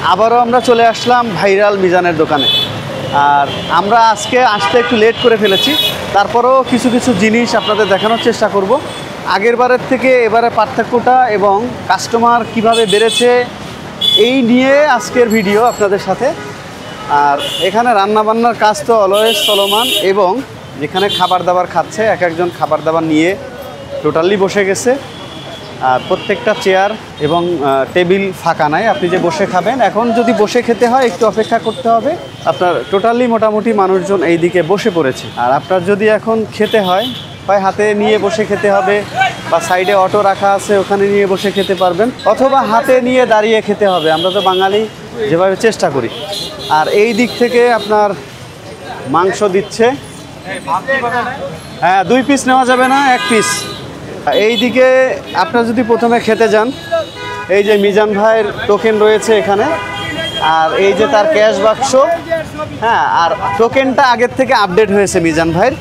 আবারও আমরা চলে আসলাম ভাইরাল মিজানের দোকানে। আর আমরা আজকে আসতে একটু লেট করে ফেলেছি, তারপরেও কিছু কিছু জিনিস আপনাদের দেখানোর চেষ্টা করব। আগের বারের থেকে এবারে পার্থক্যটা এবং কাস্টমার কিভাবে বেড়েছে এই নিয়ে আজকের ভিডিও আপনাদের সাথে। আর এখানে রান্নাবান্নার কাজ তো অলওয়েজ চলমান, এবং যেখানে খাবার দাবার খাচ্ছে এক একজন খাবার দাবার নিয়ে টোটালি বসে গেছে। আর প্রত্যেকটা চেয়ার এবং টেবিল ফাঁকা নাই, আপনি যে বসে খাবেন। এখন যদি বসে খেতে হয় একটু অপেক্ষা করতে হবে। আপনার টোটালি মোটামুটি মানুষজন এই দিকে বসে পড়েছে। আর আপনার যদি এখন খেতে হয় হাতে নিয়ে বসে খেতে হবে, বা সাইডে অটো রাখা আছে ওখানে নিয়ে বসে খেতে পারবেন, অথবা হাতে নিয়ে দাঁড়িয়ে খেতে হবে। আমরা তো বাঙালি যেভাবে চেষ্টা করি। আর এই দিক থেকে আপনার মাংস দিচ্ছে, হ্যাঁ 2 পিস নেওয়া যাবে না, 1 পিস। এই দিকে আপনারা যদি প্রথমে খেতে যান, এই যে মিজান ভাইয়ের টোকেন রয়েছে এখানে, আর এই যে তার ক্যাশ বাক্স। হ্যাঁ, আর টোকেনটা আগের থেকে আপডেট হয়েছে মিজান ভাইয়ের।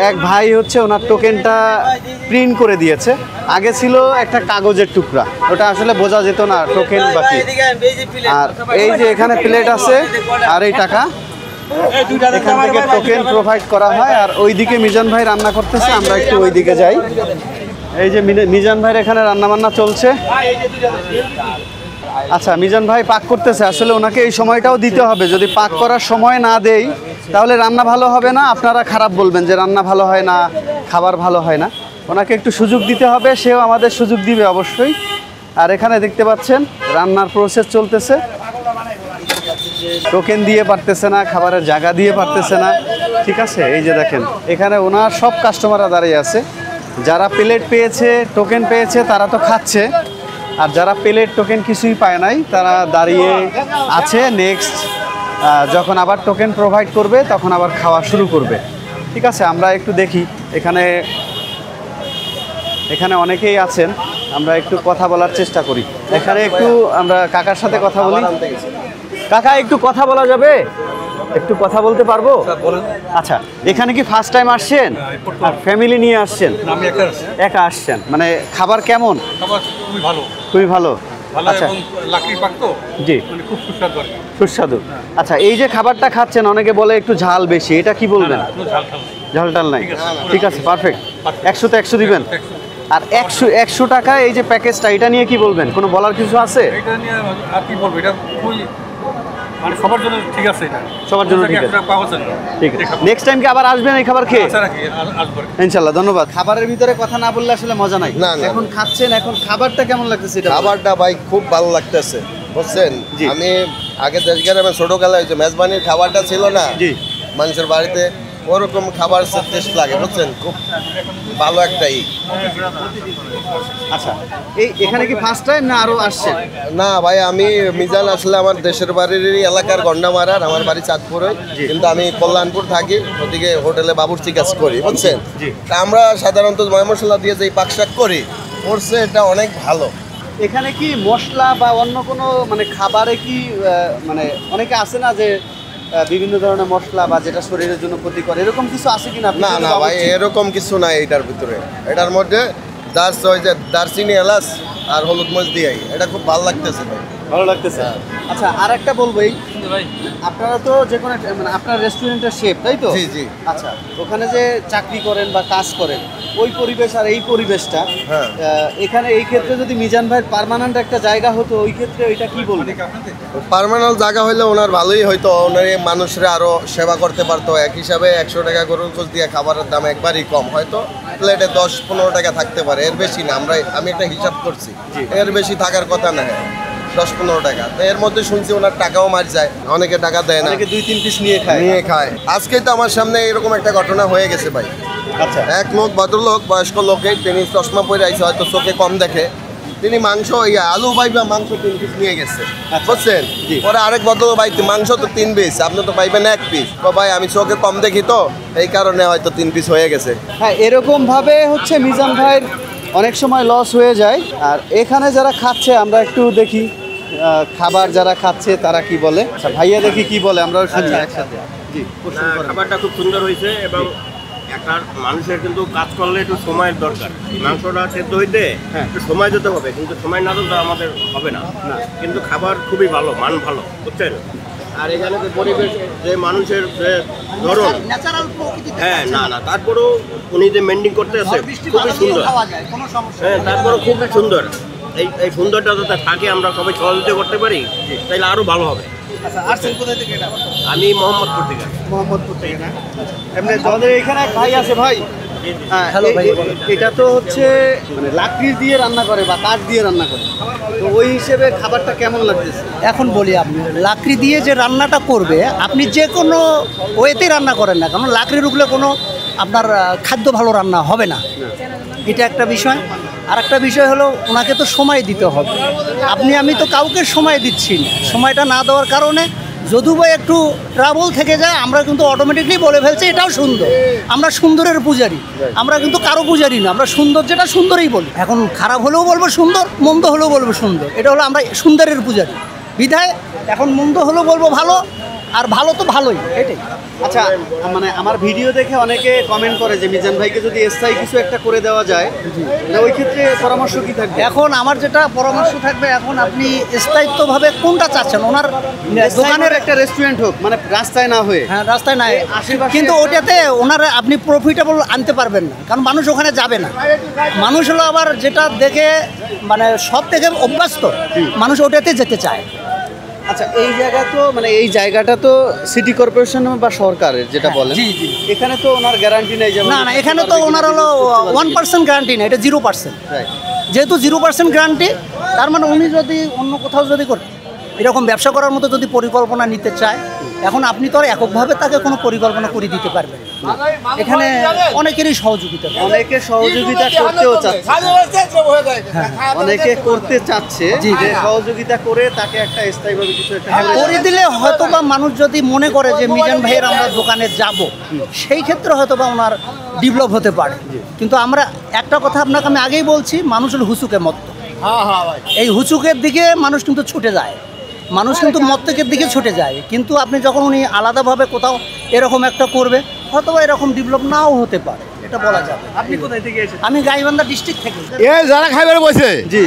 এক ভাই হচ্ছে ওনার টোকেনটা প্রিন্ট করে দিয়েছে। আগে ছিল একটা কাগজের টুকরা, ওটা আসলে বোঝা যেত না টোকেন বাকি। আর এই যে এখানে প্লেট আছে আর এই টাকা, এখান থেকে টোকেন প্রোভাইড করা হয়। আর ওইদিকে মিজান ভাই রান্না করতেছে, আমরা একটু ওইদিকে যাই। এই যে মিজান ভাইয়ের এখানে রান্নাবান্না চলছে। আচ্ছা, মিজান ভাই পাক করতেছে। আসলে ওনাকে এই সময়টাও দিতে হবে, যদি পাক করার সময় না দেই তাহলে রান্না ভালো হবে না, আপনারা খারাপ বলবেন যে রান্না ভালো হয় না, খাবার ভালো হয় না। ওনাকে একটু সুযোগ দিতে হবে, সেও আমাদের সুযোগ দিবে অবশ্যই। আর এখানে দেখতে পাচ্ছেন রান্নার প্রসেস চলতেছে। টোকেন দিয়ে পারতেছে না, খাবারের জায়গা দিয়ে পারতেছে না, ঠিক আছে। এই যে দেখেন এখানে ওনার সব কাস্টমাররা দাঁড়িয়ে আছে। যারা প্লেট পেয়েছে, টোকেন পেয়েছে, তারা তো খাচ্ছে। আর যারা প্লেট টোকেন কিছুই পায় নাই তারা দাঁড়িয়ে আছে। নেক্সট যখন আবার টোকেন প্রোভাইড করবে তখন আবার খাওয়া শুরু করবে, ঠিক আছে। আমরা একটু দেখি, এখানে অনেকেই আছেন, আমরা একটু কথা বলার চেষ্টা করি। এখানে একটু আমরা কাকার সাথে কথা বলি। কাকা, একটু কথা বলা যাবে? একটু কথা বলতে পারবো? আচ্ছা, এখানে কি ফার্স্ট টাইম আসছেন? আর ফ্যামিলি নিয়ে আসছেন? একা আসছেন? মানে খাবার কেমন? খুবই ভালো। আচ্ছা, জি, সুস্বাদু। আচ্ছা, এই যে খাবারটা খাচ্ছেন, অনেকে বলে একটু ঝাল বেশি, এটা কি বলবেন? ঝাল টাল নাই, ঠিক আছে, পারফেক্ট। 100তে 100 দিবেন। আর 100 টাকা এই যে প্যাকেজটা, এটা নিয়ে কি বলবেন? কোনো বলার কিছু আছে? এটা নিয়ে আর কি বলবো, এটা মানে সবার জন্য ঠিক আছে, এটা সবার জন্য ঠিক আছে, ঠিক আছে। নেক্সট টাইম কি আবার আসবেন এই খাবার খেয়ে? ইনশাআল্লাহ, ধন্যবাদ। খাবারের ভিতরে কথা না বললে আসলে মজা নাই। এখন খাচ্ছেন, এখন খাবারটা কেমন লাগতেছে? খাবারটা ভাই খুব ভালো লাগতেছে, বুঝছেন। আমি আগে দেশগ্রামে ছোটবেলায় যে মেজবানির খাবারটা ছিল না, মানুষের বাড়িতে, ওরকম খাবার টেস্ট লাগে, বুঝছেন। খুব ভালো একটাই। আচ্ছা, এখানে কি ফার্স্ট টাইম না আরো আসছেন? না ভাই, আমি মিজান আসলে আমার দেশের বাড়ির এলাকার গন্ডামারার, আমার বাড়ি চাঁদপুরে, কিন্তু আমি কল্যাণপুর থাকি, ওদিকে হোটেলে বাবুর্চি কাজ করি, বুঝছেন। তা আমরা সাধারণত ময় মশলা দিয়ে যে পাকশাক করি, করছে এটা অনেক ভালো। এখানে কি মশলা বা অন্য কোনো মানে খাবারে কি মানে অনেকে আছে না যে বিভিন্ন ধরনের মশলা বা যেটা শরীরের জন্য ক্ষতিকর, এরকম কিছু আছে কিনা? না না ভাই, এরকম কিছু নাই এটার ভিতরে। এটার মধ্যে দারচিনি, এলাচ আর হলুদ মরিচ দিয়ে, এটা খুব ভালো লাগতেছে ভাই, ভালো লাগতেছে। আচ্ছা, আর একটা বলবো, এই আপনারা তো যে কোনো মানে আপনার রেস্টুরেন্টের শেফ, তাই তো? জি জি। আচ্ছা, ওখানে যে চাকরি করেন বা কাজ করেন, ওই পরিবেশ আর এই পরিবেশটা, এখানে এই ক্ষেত্রে যদি মিজান ভাইয়ের পার্মানেন্ট একটা জায়গা হতো, ওই ক্ষেত্রে ওইটা কি বলবেন? পার্মানেন্ট জায়গা হলে ওনার ভালোই হয়তো, ওনার মানুষরা আরো সেবা করতে পারতো। এক হিসাবে 100 টাকা গরুর গোশ দিয়ে খাবারের দাম একবারই কম, হয়তো প্লেটে 10-15 টাকা থাকতে পারে, এর বেশি না। আমি একটা হিসাব করছি, এর বেশি থাকার কথা না, 10-15 টাকা। তো এর মধ্যে শুনছি ওনার টাকাও মার যায়, অনেকে টাকা দেয় না, 2-3 পিস নিয়ে খায়। আজকে তো আমার সামনে এরকম একটা ঘটনা হয়ে গেছে ভাই। আচ্ছা, এক লোক, ভদ্রলোক, বয়স্ক লোকে, তিনি চশমা পরে আইছে, হয়তো চোখে কম দেখে, তিনি মাংস আলু পাইবা মাংস 3 পিস নিয়ে গেছে, বুঝছেন। পরে আরেক ভদ্রলোক, ভাই মাংস তো 3 পিস, আপনি তো পাইবেন 1 পিস। ভাই আমি চোখে কম দেখি, তো এই কারণে হয়তো 3 পিস হয়ে গেছে। হ্যাঁ, এরকম ভাবে হচ্ছে মিজান ভাইয়ের অনেক সময় লস হয়ে যায়। আর এখানে যারা খাচ্ছে আমরা একটু দেখি, খাবার যারা খাচ্ছে তারা কি বলে। আচ্ছা ভাইয়া, দেখি কি বলে, আমরা শুনি একসাথে। জি, খাবারটা খুব সুন্দর হয়েছে এবং একটা মানুষের কিন্তু কাজ করলে একটু সময়ের দরকার। মাংসটা সেদ্ধ হইতে একটু সময় দিতে হবে, কিন্তু সময় না দিলে আমাদের হবে না। কিন্তু খাবার খুবই ভালো, মান ভালো, বুঝছেন। আর এখানে যে পরিবেশ, যে মানুষের যে ধরন, হ্যাঁ না তারপরেও উনি যে মেনটেন করতে আছে খুবই সুন্দর। হ্যাঁ, তারপরেও খুবই সুন্দর। এই সুন্দরটা যাতে থাকে, আমরা সবাই সহযোগিতা করতে পারি, তাইলে আরো ভালো হবে। আমি মোহাম্মদপুর থেকে। মোহাম্মদপুর থেকে না? এমনি আমাদের এখানে এক ভাই আছে ভাই। হ্যাঁ, হ্যালো ভাই। এটা তো হচ্ছে মানে লাকড়ি দিয়ে রান্না করে বা কাঠ দিয়ে রান্না করে, তো ওই হিসেবে খাবারটা কেমন লাগতেছে? এখন বলি, আপনি লাকড়ি দিয়ে যে রান্নাটা করবে, আপনি যে কোনো ওয়েতেই রান্না করেন না, কারণ লাকড়ির উপরে কোনো আপনার খাদ্য ভালো রান্না হবে না, এটা একটা বিষয়। আর একটা বিষয় হলো, ওনাকে তো সময় দিতে হবে। আমি তো কাউকে সময় দিচ্ছি না, সময়টা না দেওয়ার কারণে যদিও বা একটু ট্রাবল থেকে যায়, আমরা কিন্তু অটোমেটিকলি বলে ফেলছি এটাও সুন্দর। আমরা সুন্দরের পূজারি, আমরা কিন্তু কারো পূজারি না, আমরা সুন্দর যেটা সুন্দরই বলি। এখন খারাপ হলেও বলবো সুন্দর, মন্দ হলেও বলবো সুন্দর, এটা হলো আমরা সুন্দরের পূজারি বিধায়। এখন মন্দ হলেও বলবো ভালো, আর ভালো তো ভালোই, এটাই। আচ্ছা, মানে আমার ভিডিও দেখে অনেকে কমেন্ট করে যে মিজান ভাইকে যদি স্থায়ী কিছু একটা করে দেওয়া যায়, ওই ক্ষেত্রে পরামর্শ কি থাকবে? এখন আমার যেটা পরামর্শ থাকবে, এখন আপনি স্থায়িত্বভাবে কোনটা চাচ্ছেন? ওনার দোকানের একটা রেস্টুরেন্ট হোক, মানে রাস্তায় না হয়ে। হ্যাঁ, রাস্তায় নাই, আশেপাশে কিন্তু ওটাতে ওনারা আপনি প্রফিটেবল আনতে পারবেন না, কারণ মানুষ ওখানে যাবে না। মানুষ হলো আবার যেটা দেখে মানে সব থেকে অভ্যস্ত, মানুষ ওটাতে যেতে চায়। আচ্ছা, এই জায়গা তো মানে এই জায়গাটা তো সিটি কর্পোরেশন বা সরকারের, যেটা বলেন। জি, জি। এখানে তো ওনার গ্যারান্টি নেই। না, এখানে তো ওনার হলো 1% গ্যারান্টি না, এটা 0%। Right. যেহেতু 0% গ্যারান্টি, তার মানে উনি যদি অন্য কোথাও যদি করে এরকম ব্যবসা করার মতো যদি পরিকল্পনা নিতে চায়, এখন আপনি তো আর এককভাবে তাকে কোনো পরিকল্পনা করে দিতে পারবেন না। এখানে অনেকেরই সহযোগিতা, অনেকে সহযোগিতা করতেও চাচ্ছে, অনেকে করতে চাচ্ছে যে সহযোগিতা করে তাকে একটা স্থায়ীভাবে কিছু একটা করে দিলে হয়তো বা মানুষ যদি মনে করে যে মিজান ভাইয়ের আমরা দোকানে যাব, সেই ক্ষেত্রে হয়তো বা ওনার ডেভেলপ হতে পারে। কিন্তু আমরা একটা কথা আপনাকে আমি আগেই বলছি, মানুষের হুচুকে মত, এই হুচুকের দিকে মানুষ কিন্তু ছুটে যায়, মানুষ কিন্তু মত্তকের দিকে ছুটে যায়। কিন্তু আপনি যখন উনি আলাদাভাবে কোথাও এরকম একটা করবে, হয়তো বা এরকম ডেভেলপ নাও হতে পারে, এটা বলা যাবে। আপনি কোথায় থেকে এসেছেন? আমি গাইবান্ধা ডিস্ট্রিক্ট থেকে। এ যারা খাইবার বসে জি,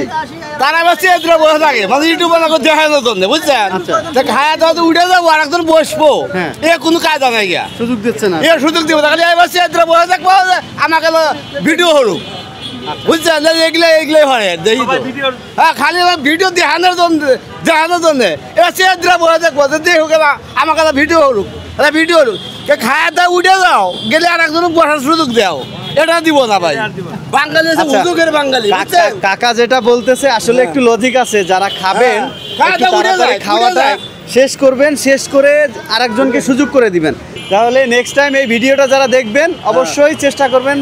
তারা বসে এদের বসে থাকে, মানে ইউটিউবে দেখায় নতুন, বুঝছেন? তা খায়া তো উঠে যাবো আর একজন বসবো, হ্যাঁ। এ কোনো কায়দা নাই গিয়া, সুযোগ দিচ্ছে না। এ সুযোগ দিব তাহলে এই বসে এদের বসে থাকবো, আমাকে ভিডিও হলুক, বুঝছেন? এগুলাই হয় দেখি তো। হ্যাঁ, খালি ভিডিও দেখানোর জন্য এবার সে এদের বসে থাকবো, দেখুক আমাকে ভিডিও হলুক, ভিডিও হলুক, খায়া দাও উঠে যাও, গেলে আর একজন বসার সুযোগ দাও, এটা দিব না ভাই। বাঙালি আছে, আচ্ছা, উদ্যোগের বাঙালি, বুঝছেন? কাকা যেটা বলতেছে আসলে একটু লজিক আছে। যারা খাবেন হ্যাঁ, একটু উঠে তাড়াতাড়ি যায়, খাওয়াটা উঠে যায়। শেষ করবেন, শেষ করে আরেকজনকে সুযোগ করে দিবেন। তাহলে নেক্সট টাইম এই ভিডিওটা যারা দেখবেন অবশ্যই চেষ্টা করবেন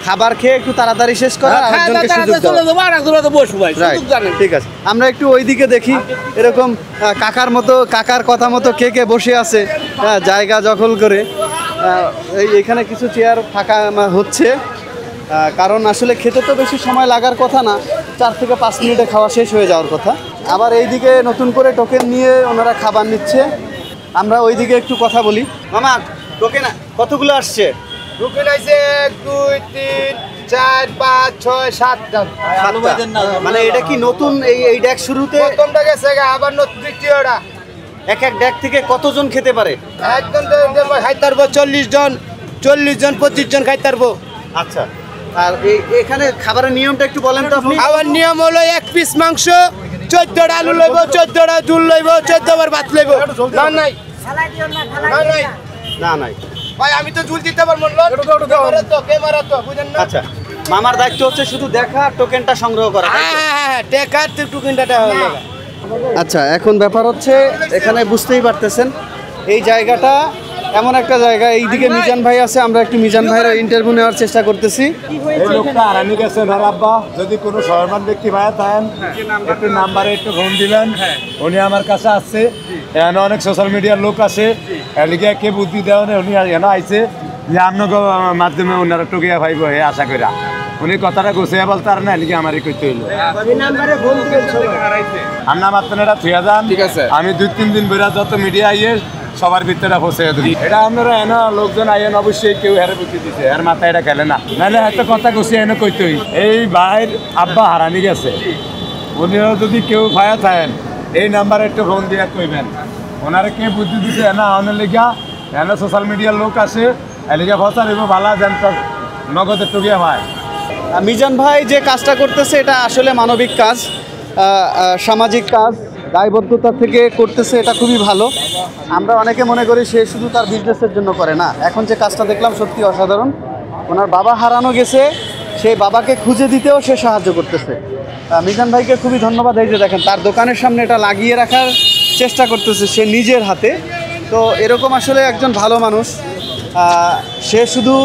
খাবার খেয়ে একটু তাড়াতাড়ি শেষ করার, আরেকজনকে সুযোগ দেওয়ার। Right, ঠিক আছে। আমরা একটু ওইদিকে দেখি, এরকম কাকার মতো, কাকার কথা মতো কে কে বসে আছে জায়গা দখল করে। এখানে কিছু চেয়ার ফাঁকা হচ্ছে, কারণ আসলে খেতে তো বেশি সময় লাগার কথা না, 4 থেকে 5 মিনিটে খাওয়া শেষ হয়ে যাওয়ার কথা। আবার এইদিকে নতুন করে টোকেন নিয়ে ওনারা খাবার নিচ্ছে। আমরা ওইদিকে একটু কথা বলি। মামা, টোকেন কতগুলো আসছে? টোকেন আছে 1 2 3 4 5 6 7টা। মানে এটা কি নতুন এই ডেক শুরুতে? প্রথমটা গেছে আবার নতুন দ্বিতীয়টা। এক ডেক থেকে কতজন খেতে পারে? একজন খাইতে পারবো 40 জন, 40 জন 25 জন খাইতে পারবো। আচ্ছা, আর এখানে খাবারের নিয়মটা একটু বলেন তো আপনি। আমার নিয়ম হলো 1 পিস মাংস, 14টা আলু লইব, 14টা ঝুল লইব, 14 বার ভাত লইব। না নাই না নাই না নাই ভাই, আমি তো ঝুল দিতে পারবো না। ক্যামেরা তো বুঝেন না। আচ্ছা, মামার দায়িত্ব হচ্ছে শুধু দেখা আর টোকেনটা সংগ্রহ করা, তাই তো? হ্যাঁ, টেকার তো টুকিনটা হলো। আচ্ছা, এখন ব্যাপার হচ্ছে এখানে বুঝতেই পারতেছেন এই জায়গাটা এমন একটা জায়গা, এইদিকে মিজান ভাই আছে, আমরা একটু মিজান ভাইয়ের ইন্টারভিউ নেওয়ার চেষ্টা করতেছি। এই লোকটা আরানি গেছে ধর আব্বা, যদি কোনো সহমান ব্যক্তি ভাইয়া থাকেন একটু নাম্বারে একটু ফোন দিবেন, উনি আমার কাছে আসছে। এখানে অনেক সোশ্যাল মিডিয়ার লোক আছে, এদিকে কে বুদ্ধি দেওয়া নেই, উনি এখানে আইছে যে আপনাকে মাধ্যমে ওনারা টুকিয়া ভাইব হে আশা করা। উনি কথাটা গুছিয়ে বলতে আর না, এদিকে আমারই করতে হইলো। আপনার মাত্র এটা থুয়া যান, আমি 2-3 দিন বেড়া যত মিডিয়া আইয়ে সবার ভিতরে পৌঁছে দিই। এটা আপনারা এনে লোকজন আইন অবশ্যই কেউ হেরে বুঝতে দিচ্ছে, এর মাথায় এটা খেলে না, নাহলে হয়তো কথা গুছিয়ে এনে কইতই। এই ভাইয়ের আব্বা হারানি গেছে, উনিও যদি কেউ ভায়া থাকেন এই নাম্বারে একটু ফোন দিয়ে কইবেন, ওনারা কে বুদ্ধি দিচ্ছে এনা অনেক লেখা এনে সোশ্যাল মিডিয়ার লোক আসে এলিগা ফসার এবং ভালো যেন নগদের টুকিয়ে হয়। মিজান ভাই যে কাজটা করতেছে এটা আসলে মানবিক কাজ, সামাজিক কাজ, দায়বদ্ধতা থেকে করতেছে, এটা খুবই ভালো। আমরা অনেকে মনে করি সে শুধু তার বিজনেসের জন্য করে না, এখন যে কাজটা দেখলাম সত্যি অসাধারণ। ওনার বাবা হারানো গেছে, সেই বাবাকে খুঁজে দিতেও সে সাহায্য করতেছে। মিজান ভাইকে খুবই ধন্যবাদ। এই যে দেখেন তার দোকানের সামনে এটা লাগিয়ে রাখার চেষ্টা করতেছে সে নিজের হাতে। তো এরকম আসলে একজন ভালো মানুষ, সে শুধু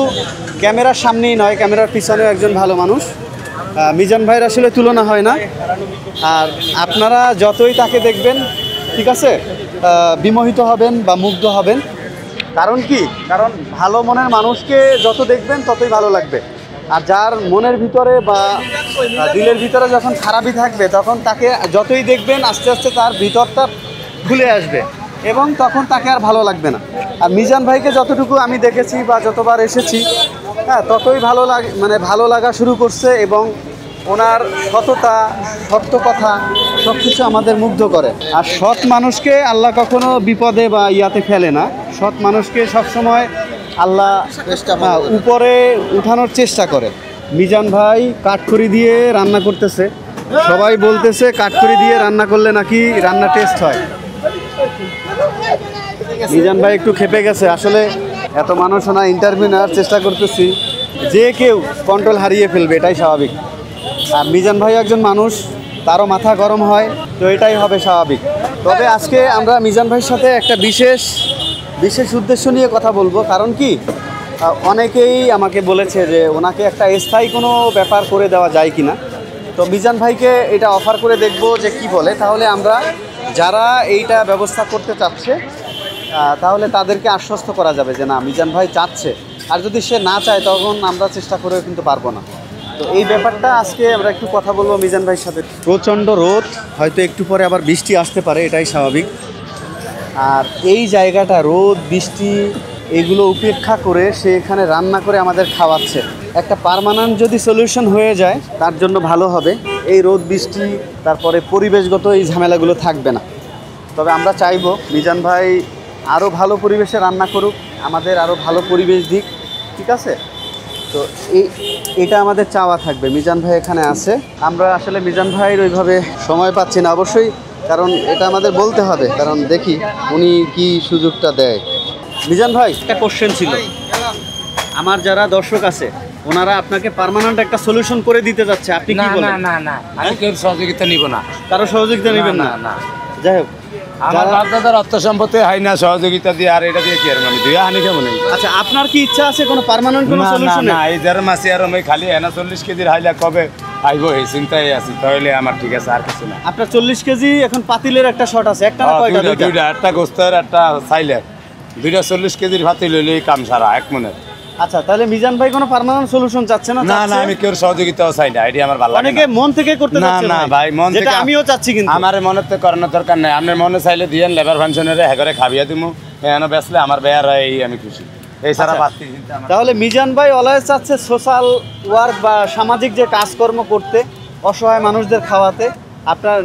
ক্যামেরার সামনেই নয়, ক্যামেরার পিছনেও একজন ভালো মানুষ। মিজান ভাইয়ের আসলে তুলনা হয় না। আর আপনারা যতই তাকে দেখবেন, ঠিক আছে, বিমোহিত হবেন বা মুগ্ধ হবেন। কারণ কি, কারণ ভালো মনের মানুষকে যত দেখবেন ততই ভালো লাগবে। আর যার মনের ভিতরে বা দিলের ভিতরে যখন খারাপই থাকবে, তখন তাকে যতই দেখবেন আস্তে আস্তে তার ভিতরটা খুলে আসবে এবং তখন তাকে আর ভালো লাগবে না। আর মিজান ভাইকে যতটুকু আমি দেখেছি বা যতবার এসেছি, হ্যাঁ, ততই ভালো লাগা শুরু করছে এবং ওনার সততা, সত্য কথা সব কিছু আমাদের মুগ্ধ করে। আর সৎ মানুষকে আল্লাহ কখনো বিপদে বা ইয়াতে ফেলে না। সৎ মানুষকে সবসময় আল্লাহ উপরে উঠানোর চেষ্টা করে। মিজান ভাই কাঠখড়ি দিয়ে রান্না করতেছে, সবাই বলতেছে কাঠখড়ি দিয়ে রান্না করলে নাকি রান্না টেস্ট হয়। মিজান ভাই একটু খেপে গেছে, আসলে এত মানুষ না, ইন্টারভিউ নেওয়ার চেষ্টা করতেছি, যে কেউ কন্ট্রোল হারিয়ে ফেলবে, এটাই স্বাভাবিক। আর মিজান ভাই একজন মানুষ, তারও মাথা গরম হয়, তো এটাই হবে স্বাভাবিক। তবে আজকে আমরা মিজান ভাইয়ের সাথে একটা বিশেষ উদ্দেশ্য নিয়ে কথা বলবো। কারণ কি, অনেকেই আমাকে বলেছে যে ওনাকে একটা স্থায়ী কোনো ব্যাপার করে দেওয়া যায় কি না। তো মিজান ভাইকে এটা অফার করে দেখব যে কি বলে। তাহলে আমরা যারা এইটা ব্যবস্থা করতে চাচ্ছে তাহলে তাদেরকে আশ্বস্ত করা যাবে যে না, মিজান ভাই চাচ্ছে। আর যদি সে না চায় তখন আমরা চেষ্টা করেও কিন্তু পারবো না। তো এই ব্যাপারটা আজকে আমরা একটু কথা বলবো মিজান ভাইয়ের সাথে। প্রচণ্ড রোদ, হয়তো একটু পরে আবার বৃষ্টি আসতে পারে, এটাই স্বাভাবিক। আর এই জায়গাটা রোদ বৃষ্টি এগুলো উপেক্ষা করে সে এখানে রান্না করে আমাদের খাওয়াচ্ছে। একটা পার্মানেন্ট যদি সলিউশন হয়ে যায় তার জন্য ভালো হবে। এই রোদ বৃষ্টি, তারপরে পরিবেশগত এই ঝামেলাগুলো থাকবে না। তবে আমরা চাইবো মিজান ভাই আরও ভালো পরিবেশে রান্না করুক, আমাদের আরও ভালো পরিবেশ দিক, ঠিক আছে? তো এটা আমাদের চাওয়া থাকবে। মিজান ভাই এখানে আছে, আমরা আসলে মিজান ভাইয়ের ওইভাবে সময় পাচ্ছি না অবশ্যই, কারণ এটা আমাদের বলতে হবে, কারণ দেখি উনি কি সুযোগটা দেয়। মিজান ভাই, একটা কোশ্চেন ছিল, আমার যারা দর্শক আছে ওনারা আপনাকে পার্মানেন্ট একটা সলিউশন করে দিতে যাচ্ছে, আপনি কি বলেন? না আমি কেউ সহযোগিতা নিব না, কারো সহযোগিতা নেবেন না? না। যাই হোক, আমার বাপদাদার অর্থ সম্পত্তি হয় না সহযোগিতা দিয়ে, আর এটা দিয়ে কি আর মানে দুই হানি কেমন? আচ্ছা, আপনার কি ইচ্ছা আছে কোনো পার্মানেন্ট কোনো সলিউশন? না, এই যারা মাসি আর আমি খালি 40 কেজির হাইলা কবে আইবো এই চিন্তায় আছি, তাহলে আমার ঠিক আছে, আর কিছু না। আপনার 40 কেজি এখন পাতিলের একটা শট আছে, একটা না কয়টা? দুইটা, একটা গোস্তের একটা চাইলের, দুইটা 40 কেজির পাতিল হইলে কাম সারা এক মনের। আচ্ছা, তাহলে মিজান ভাই কোনো পার্মানেন্ট সলিউশন চাচ্ছে না? না, আমি কেউ সহযোগিতাও চাই না, এটি আমার ভালো লাগে না। অনেকে মন থেকে করতে চাচ্ছে। না ভাই, মন থেকে আমিও চাচ্ছি, কিন্তু আমার মনে তো করানোর দরকার নাই। আপনার মনে চাইলে দিয়েন, লেবার পেনশনের হেগরে খাবিয়া দিমু, এনে বেসলে আমার বেয়ার এই আমি খুশি, এই সারা বাড়তি। তাহলে মিজান ভাই অলওয়েজ চাচ্ছে সোশ্যাল ওয়ার্ক বা সামাজিক যে কাজকর্ম করতে, অসহায় মানুষদের খাওয়াতে। আপনার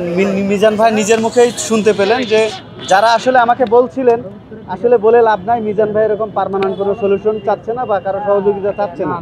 মিজান ভাই নিজের মুখেই শুনতে পেলেন যে যারা আসলে আমাকে বলছিলেন, আসলে বলে লাভ নাই, মিজান ভাই এরকম পার্মানেন্ট কোনো সলিউশন চাচ্ছে না বা কারো সহযোগিতা চাচ্ছে না।